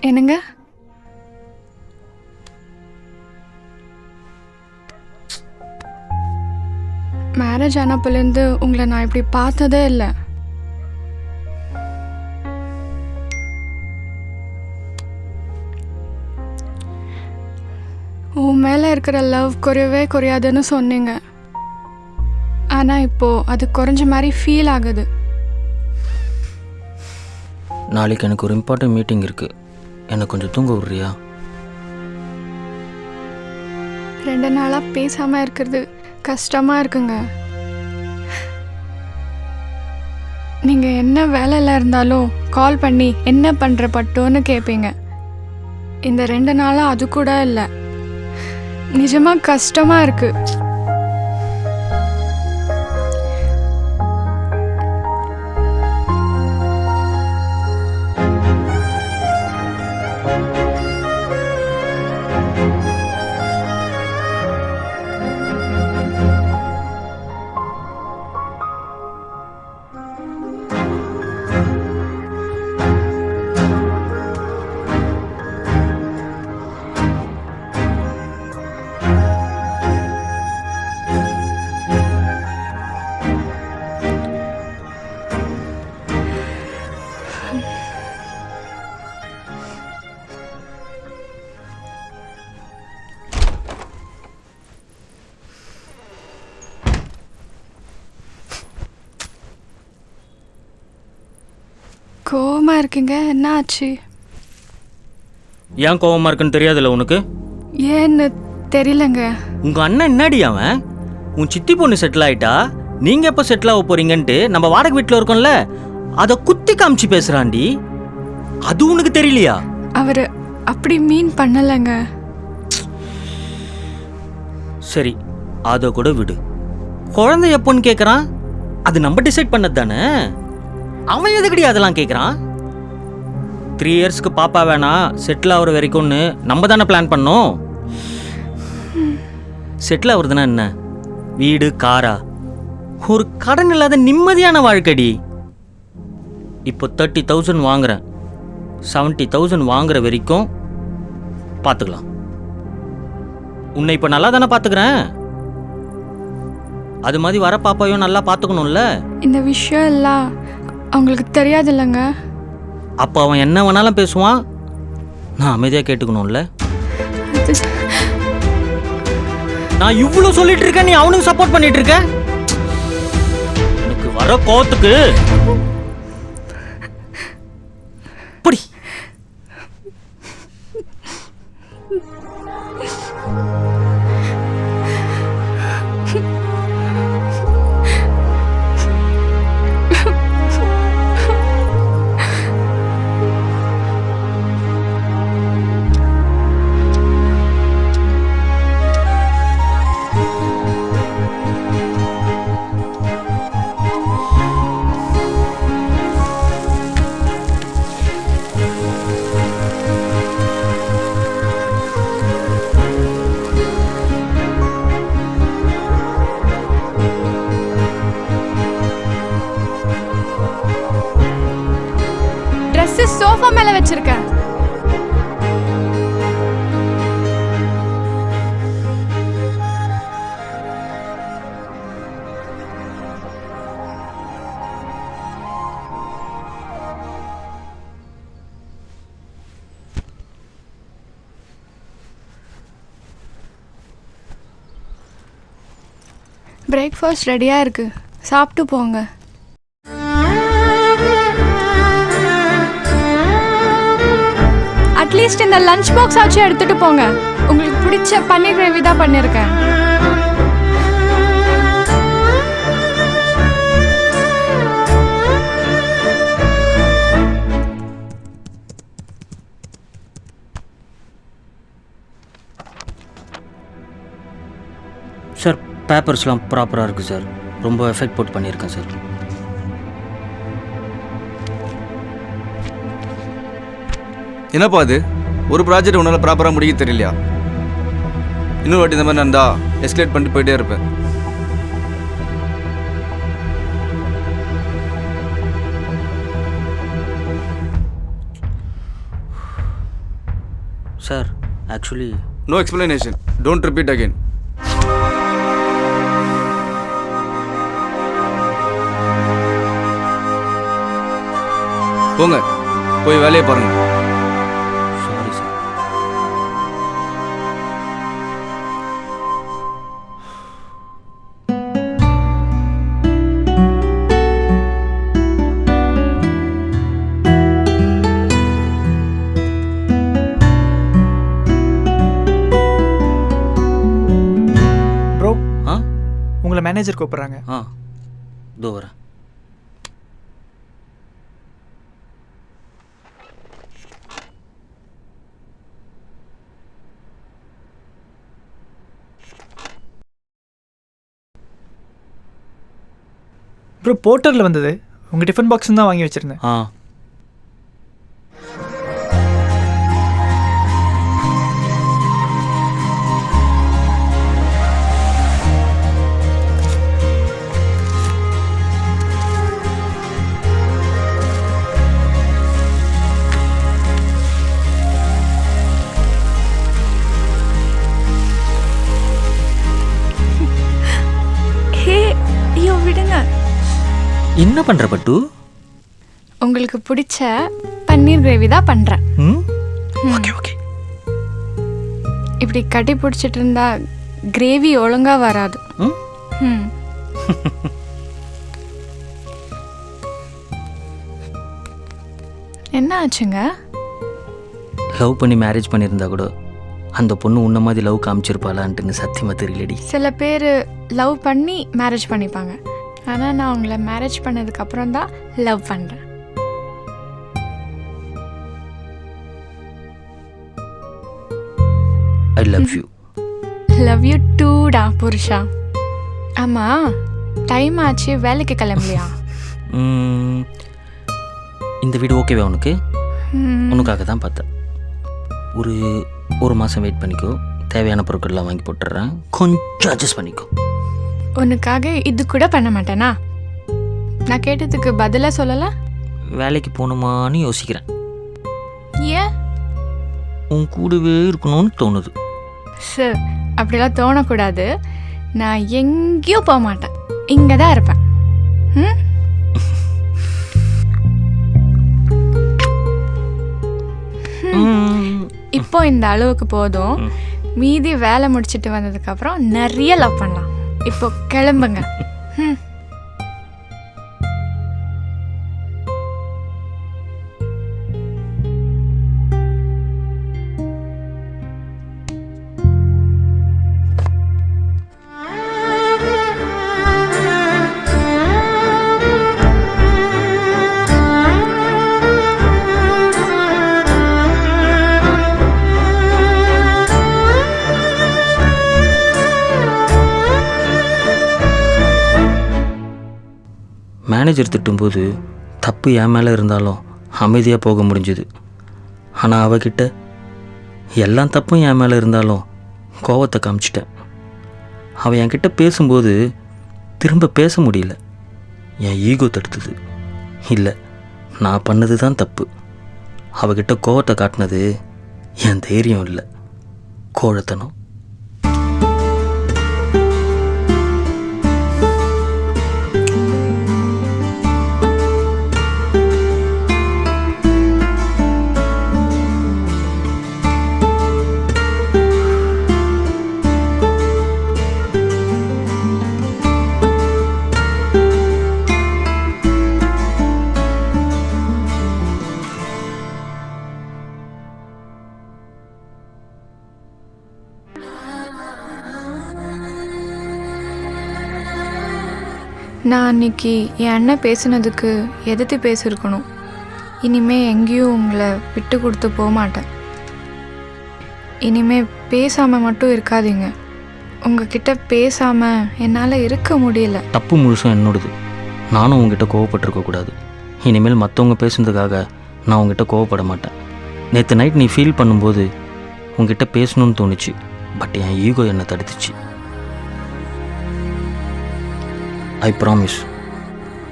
என்னங்க? மேரேஜ் ஆனப்பலேருந்து உங்களை நான் இப்படி பார்த்ததே இல்லை. உன் மேலே இருக்கிற லவ் குறையவே குறையாதுன்னு சொன்னீங்க. ஆனால் இப்போது அது குறைஞ்ச மாதிரி ஃபீல் ஆகுது. நாளைக்கு எனக்கு ஒரு இம்பார்ட்டன்ட் மீட்டிங் இருக்குது. எனக்கு கொஞ்சம் தூங்க விட்றியா? 2 நாளாக பேசாமல் இருக்கிறது கஷ்டமாக இருக்குங்க. நீங்கள் என்ன வேலையில் இருந்தாலும் கால் பண்ணி என்ன பண்ணுற பட்டோன்னு கேட்பீங்க. இந்த 2 நாளாக அது கூட இல்லை. நிஜமாக கஷ்டமாக இருக்குது. கோவமாக இருக்கீங்க, என்ன ஆச்சு? ஏன் கோவமாக இருக்குன்னு தெரியாதுல்ல உனக்கு? ஏன்னு தெரியலங்க. உங்கள் அண்ணன் என்னடி அவன்? உன் சித்தி பொண்ணு செட்டில் ஆகிட்டா, நீங்கள் எப்போ செட்டில் ஆக போகிறீங்கன்ட்டு நம்ம வாடகை வீட்டில் இருக்கோம்ல, அதை குத்தி காமிச்சு பேசுகிறாண்டி. அது உனக்கு தெரியலையா? அவர் அப்படி மீன் பண்ணலைங்க. சரி, அதை கூட விடு. குழந்தை எப்போன்னு கேட்குறான், அது நம்ம டிசைட் பண்ணது தானே. அவன் எதுக்கடி அதெல்லாம் கேட்குறான்? 3 இயர்ஸ்க்கு பாப்பா வேணாம், செட்டில் ஆகிற வரைக்கும்னு நம்ம தானே பிளான் பண்ணோம். செட்டில் ஆகுறதுனா என்ன? வீடு, காரா? ஒரு கடன் இல்லாத நிம்மதியான வாழ்க்கடி. இப்போ 30,000 வாங்குறேன், 70,000 வாங்குற வரைக்கும் பார்த்துக்கலாம். உன்னை இப்போ நல்லா தானே பார்த்துக்கிறேன், அது மாதிரி வர பாப்பாவையும் நல்லா பார்த்துக்கணும்ல. இந்த விஷயம் எல்லாம் அவங்களுக்கு தெரியாது இல்லைங்க. அப்போ அவன் என்ன வேணாலும் பேசுவான், நான் அமைதியாக கேட்டுக்கணும்ல. நான் இவ்வளோ சொல்லிட்டு இருக்கேன், நீ அவனுக்கு சப்போர்ட் பண்ணிட்டு இருக்க. எனக்கு வர கோத்துக்கு புடி. சோஃபா மேல வச்சிருக்கேன். பிரேக்ஃபாஸ்ட் ரெடியா இருக்கு, சாப்பிட்டு போங்க. அட்லீஸ்ட் இந்த லஞ்ச் பாக்ஸ் ஆச்சு எடுத்துட்டு போங்க. உங்களுக்கு பிடிச்ச பன்னீர் கிரேவி தான் பண்ணியிருக்கேன். சார், பேப்பர்ஸ்லாம் ப்ராப்பராக இருக்குது சார். ரொம்ப எஃபெக்ட் போட்டு பண்ணியிருக்கேன் சார். என்னப்பா அது? ஒரு ப்ராஜெக்ட் உன்னால் ப்ராப்பராக முடிக்க தெரியலையா? இன்னொரு வாட்டி இந்த மாதிரி நடந்தா எஸ்கலேட் பண்ணிட்டு போயிட்டே இருப்பேன். Sir actually no explanation, don't repeat again. போங்க, போய் வேலையை பாருங்க. Sorry sir. ப்ரோ, ஆ உங்களை மேனேஜர் கூப்பிட்றாங்க. ஆ இதோ வரேன். ப்ரோ, போர்ட்டரில் வந்தது. உங்கள் டிஃபன் பாக்ஸ் தான் வாங்கி வச்சுருந்தேன். ஆ ஹே ஐயோ விடுங்க. என்ன பண்ணுற பட்டு? உங்களுக்கு பிடிச்ச பன்னீர் கிரேவி தான் பண்ணுறேன். ம் ஓகே ஓகே. இப்படி கட்டி பிடிச்சிட்டு இருந்தா கிரேவி ஒழுங்காக வராது. ம் ம் என்ன ஆச்சுங்க? லவ் பண்ணி மேரேஜ் பண்ணியிருந்தா கூட அந்த பொண்ணு உன்ன மாதிரி லவ் காமிச்சிருப்பாளான்ட்டுங்க சத்தியமாக தெரியலடி. சில பேர் லவ் பண்ணி மேரேஜ் பண்ணிப்பாங்க. ஆனால் நான் உங்களை மேரேஜ் பண்ணதுக்கப்புறம் தான் லவ் பண்ணுறேன். I love you. Love you டூடா புருஷா. ஆமாம், டைம் ஆச்சு, வேலைக்கு கிளம்பலையா? இந்த வீடு ஓகேவா உனக்கு? ம், உனக்காக தான் பார்த்தேன். ஒரு மாதம் வெயிட் பண்ணிக்கோ, தேவையான பொருட்கள்லாம் வாங்கி போட்டுடுறேன், கொஞ்சம் அட்ஜஸ்ட் பண்ணிக்கோ. உனக்காக இது கூட பண்ண மாட்டேனா? நான் கேட்டதுக்கு பதிலாக சொல்லலை. வேலைக்கு போகணுமான்னு யோசிக்கிறேன். ஏன் உன் கூடவே இருக்கணும்னு தோணுது. சார், அப்படிலாம் தோணக்கூடாது. நான் எங்கேயும் போக மாட்டேன், இங்கே தான் இருப்பேன். ம் இப்போ இந்த அளவுக்கு போதும். மீதி வேலை முடிச்சிட்டு வந்ததுக்கப்புறம் நிறைய லவ் பண்ணலாம். இப்போ கிளம்புங்க. ம் மேனேஜர் திட்டும்போது தப்பு என் மேலே இருந்தாலும் அமைதியாக போக முடிஞ்சுது. ஆனால் அவகிட்ட எல்லாம் தப்பும் என் மேலே இருந்தாலும் கோவத்தை காமிச்சிட்டேன். அவள் என்கிட்ட பேசும்போது திரும்ப பேச முடியல. என் ஈகோ தடுத்தது. இல்லை, நான் பண்ணது தான் தப்பு. அவகிட்ட கோவத்தை காட்டினது என் தைரியம் இல்லை, கோழத்தனம். நான் அன்னைக்கு என் அண்ணன் பேசுனதுக்கு எதிர்த்து பேசியிருக்கணும். இனிமே எங்கேயும் உங்களை விட்டு கொடுத்து போக மாட்டேன். இனிமே பேசாமல் மட்டும் இருக்காதீங்க. உங்ககிட்ட பேசாமல் என்னால் இருக்க முடியல. தப்பு முழுசும் என்னோடது. நானும் உங்ககிட்ட கோவப்பட்டிருக்கக்கூடாது. இனிமேல் மற்றவங்க பேசுனதுக்காக நான் உங்ககிட்ட கோவப்பட மாட்டேன். நேற்று நைட் நீ ஃபீல் பண்ணும்போது உங்ககிட்ட பேசணும்னு தோணுச்சு. பட் என் ஈகோ என்னை தடுத்துச்சு. I promise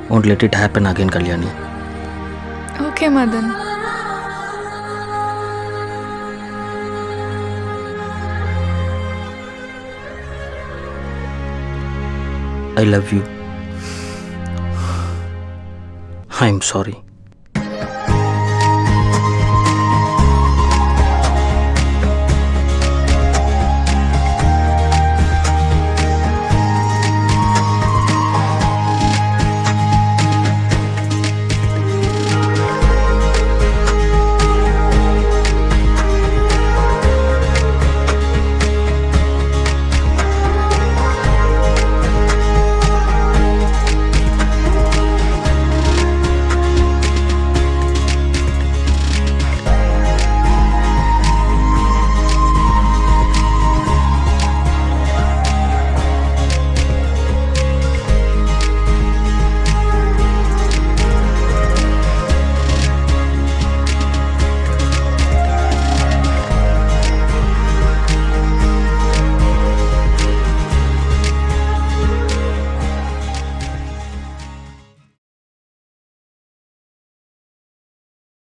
won't let it happen again, Kalyani. Okay Madan. I love you. I am sorry.